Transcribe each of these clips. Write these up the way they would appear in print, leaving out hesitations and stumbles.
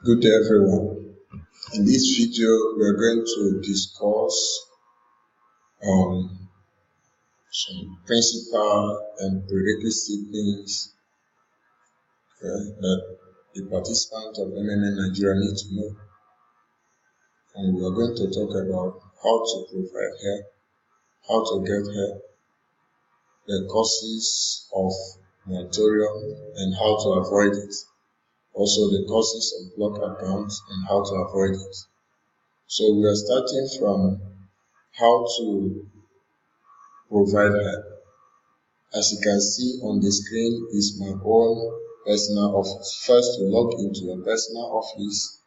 Good day everyone. In this video, we are going to discuss some principal and prerequisite things that the participant of Mene Nigeria need to know. And we are going to talk about how to provide help, how to get help, the causes of moratorium and how to avoid it. Also the causes of block accounts and how to avoid it. So we are starting from how to provide help. As you can see on the screen is my own personal office. First, you log into your personal office,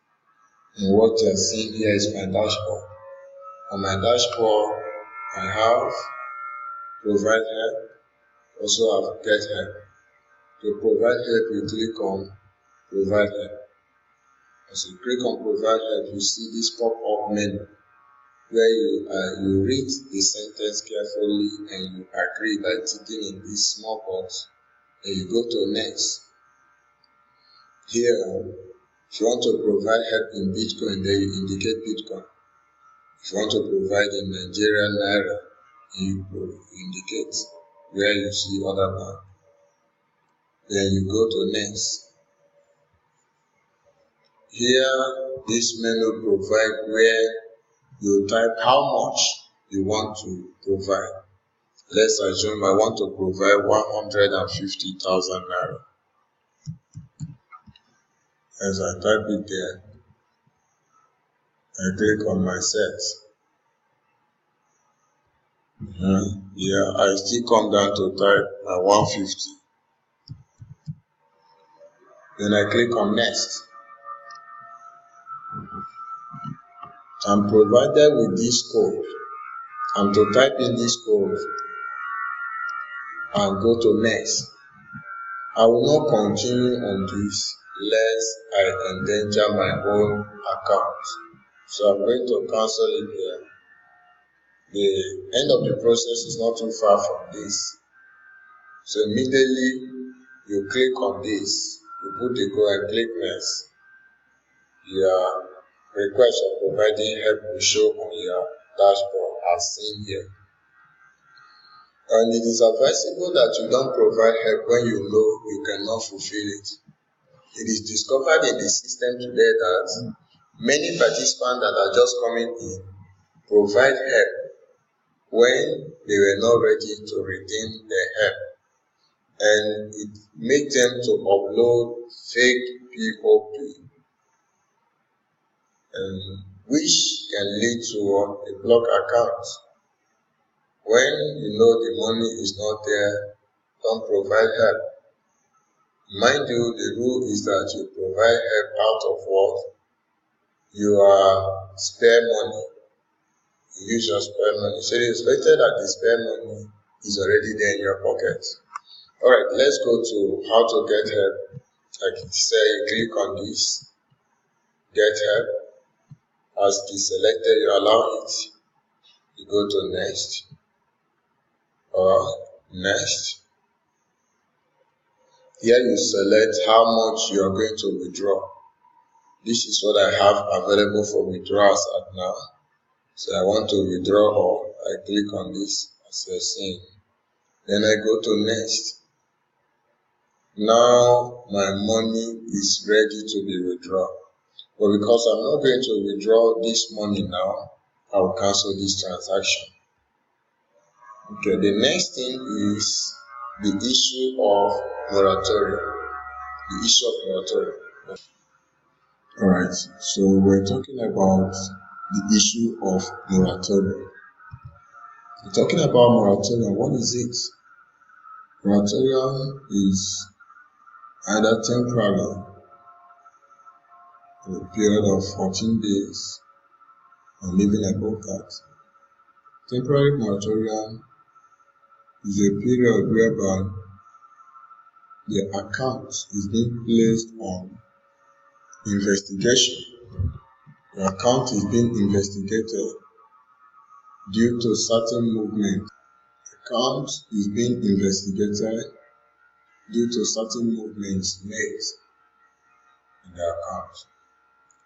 and what you are seeing here is my dashboard. On my dashboard, I have provide help, also have get help. To provide help, you click on provide help. As you click on provide help, you see this pop-up menu where you read the sentence carefully and you agree by ticking in this small box. Then you go to next. Here, if you want to provide help in Bitcoin, then you indicate Bitcoin. If you want to provide in Nigerian Naira, you indicate where you see other bank. Then you go to next. Here, this menu provide where you type how much you want to provide. Let's assume I want to provide 150,000 Naira. As I type it there, I click on my set. Yeah, I still come down to type my 150. Then I click on next. I'm provided with this code. I'm to type in this code and go to next. I will not continue on this lest I endanger my own account. So I'm going to cancel it there. The end of the process is not too far from this. So immediately you click on this, you put the code and click next. Your request of providing help will show on your dashboard as seen here. And it is advisable that you don't provide help when you know you cannot fulfill it. It is discovered in the system today that many participants that are just coming in provide help when they were not ready to redeem their help. And it makes them to upload fake POP, which can lead to a block account. When you know the money is not there, don't provide help. Mind you, the rule is that you provide help out of what? Your spare money. You use your spare money. So it is better that the spare money is already there in your pocket. Alright, let's go to how to get help. Like it say, you click on this, get help. As it is selected, you allow it. You go to next or next. Here you select how much you are going to withdraw. This is what I have available for withdrawals at now. So I want to withdraw all. I click on this as you're seeing. Then I go to next. Now my money is ready to be withdrawn. But because I'm not going to withdraw this money now, I will cancel this transaction. Okay, the next thing is the issue of moratorium. The issue of moratorium. Alright, so we're talking about the issue of moratorium. We're talking about moratorium. What is it? Moratorium is either temporary for a period of 14 days or even above that. Temporary moratorium is a period whereby the account is being placed on investigation. The account is being investigated due to certain movement. The account is being investigated due to certain movements made in the account.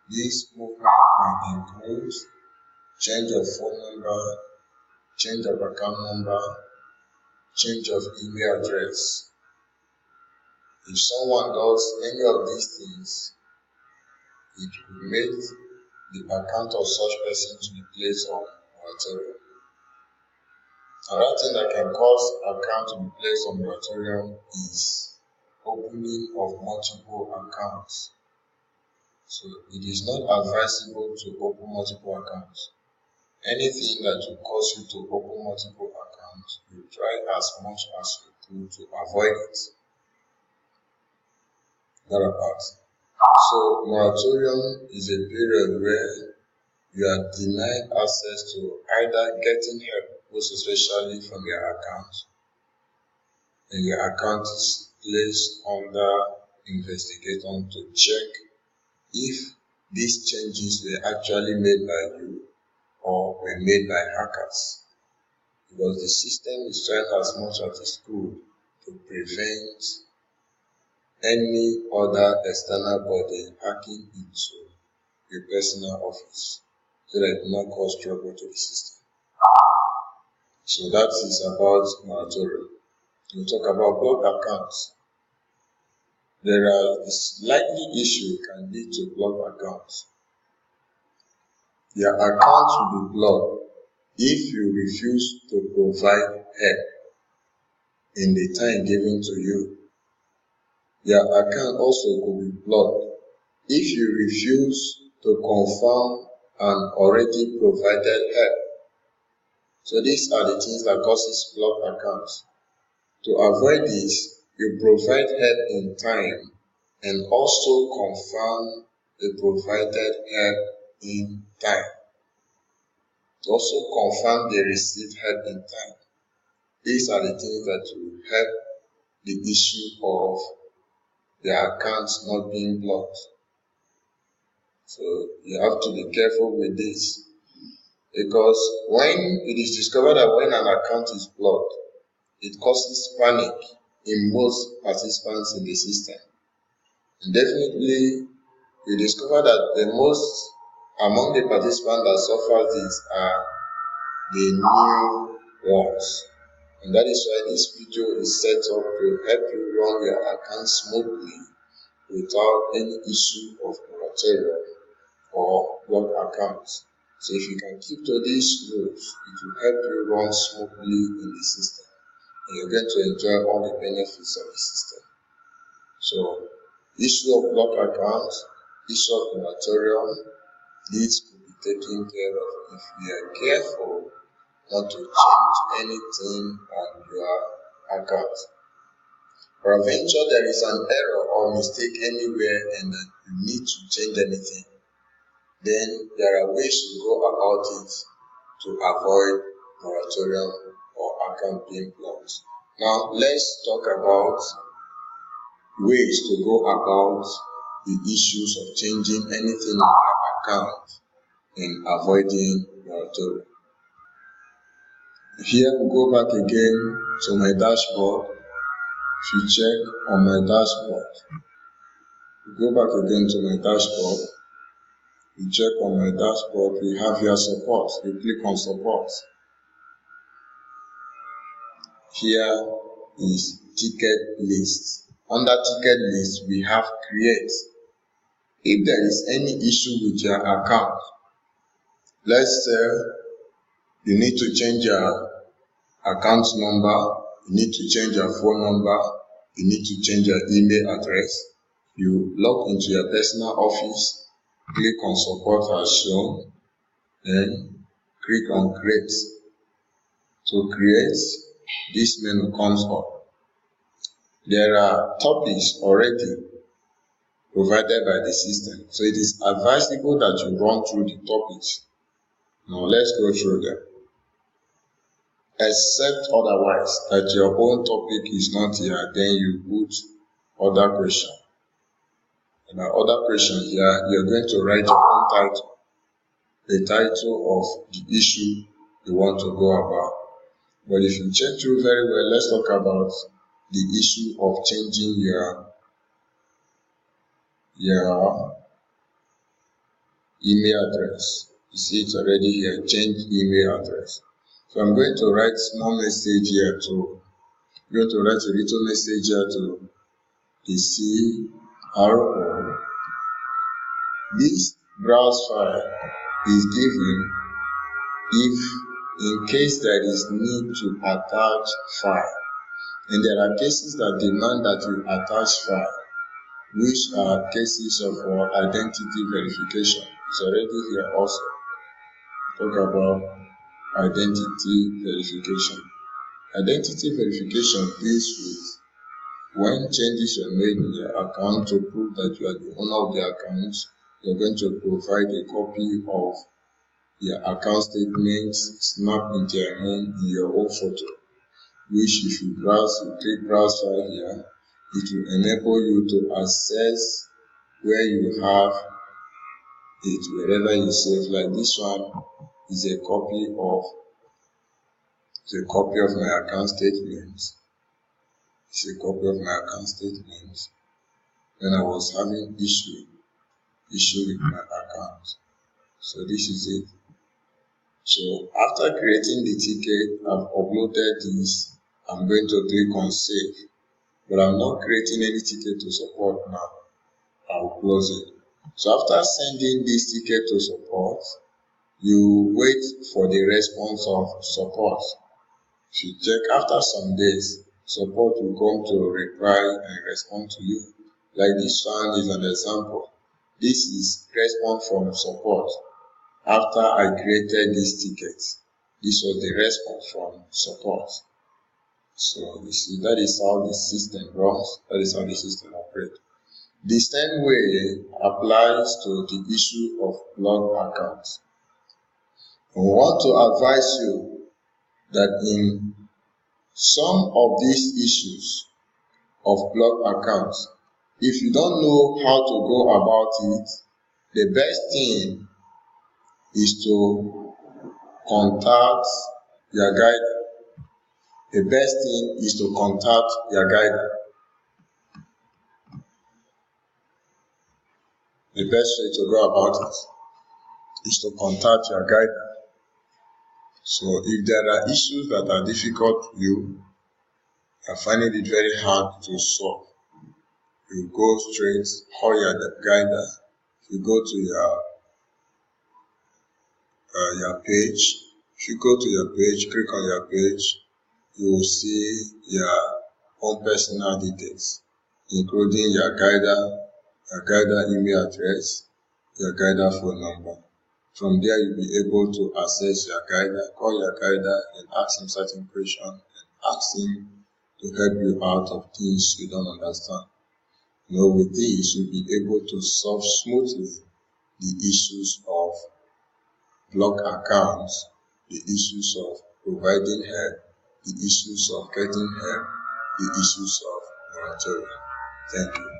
This movement might include change of phone number, change of account number, change of email address. If someone does any of these things, it will make the account of such person to be placed on moratorium. Another thing that can cause account to be placed on moratorium is opening of multiple accounts. So it is not advisable to open multiple accounts. Anything that will cause you to open multiple accounts, you try as much as you could to avoid it. That apart. So moratorium is a period where you are denied access to either getting help, most especially from your account, and your account is placed under investigation to check if these changes were actually made by you or were made by hackers. Because the system is trying as much as it could to prevent any other external body hacking into your personal office so that it will not cause trouble to the system. So that is about moratorium. We'll talk about blocked accounts. There are this likely issue can lead to blocked accounts. Your account will be blocked if you refuse to provide help in the time given to you. Your account also could be blocked if you refuse to confirm an already provided help. So these are the things that causes blocked accounts. To avoid this, you provide help in time and also confirm the provided help in time. To also confirm the received help in time. These are the things that will help the issue of their accounts not being blocked. So you have to be careful with this, because when it is discovered that when an account is blocked, it causes panic in most participants in the system. And definitely you discover that the most among the participants that suffer this are the new ones. And that is why this video is set up to help you run your account smoothly without any issue of moratorium or blocked accounts. So if you can keep to these rules, it will help you run smoothly in the system, and you're going to enjoy all the benefits of the system. So issue of blocked accounts, issue of moratorium, these could be taken care of if we are careful not to change anything on your account. Peradventure there is an error or mistake anywhere and that you need to change anything, then there are ways to go about it to avoid moratorium or account being blocked. Now let's talk about ways to go about the issues of changing anything in your account and avoiding moratorium. Here we go back again to my dashboard. If you check on my dashboard, go back again to my dashboard. You check on my dashboard, we have here support. You click on support. Here is ticket list. Under ticket list, we have create. If there is any issue with your account, let's say you need to change your account number, you need to change your phone number, you need to change your email address, you log into your personal office, click on support as shown, then click on create. To create, this menu comes up. There are topics already provided by the system, so it is advisable that you run through the topics. Now let's go through them. Except otherwise that your own topic is not here, then you put other question. And the other question here, you're going to write your own title, the title of the issue you want to go about. But if you check through very well, let's talk about the issue of changing your email address. You see it already here, change email address. So I'm going to write small message here to, I'm going to write a little message here to the CRO. This browse file is given if in case there is need to attach file. And there are cases that demand that you attach file, which are cases of identity verification. It's already here also. Talk about identity verification. Identity verification deals with when changes are made in your account to prove that you are the owner of the account, you're going to provide a copy of your account statement snapped into your hand in your own photo, which if you browse, you click browse file here, it will enable you to access where you have it wherever you save. Like this one is a copy of my account statement. It's a copy of my account statement when I was having issue with my account. So this is it. So after creating the ticket, I've uploaded this. I'm going to click on save, but I'm not creating any ticket to support now. I'll close it. So after sending this ticket to support, you wait for the response of support. If you check after some days, support will come to reply and respond to you. Like this one is an example. This is response from support. After I created this ticket, this was the response from support. So you see, that is how the system runs, that is how the system operates. The same way applies to the issue of blocked accounts. We want to advise you that in some of these issues of blocked accounts, if you don't know how to go about it, the best thing is to contact your guide. The best thing is to contact your guide. The best way to go about it is to contact your guide. So if there are issues that are difficult to you, are finding it very hard to solve, you go straight, call your guide. You go to your page. If you go to your page, click on your page, you will see your own personal details, including your guide email address, your guide phone number. From there, you'll be able to access your guide, call your guide and ask him certain questions and ask him to help you out of things you don't understand. With this, you'll be able to solve smoothly the issues of blocked accounts, the issues of providing help, the issues of getting help, the issues of moratorium. Thank you.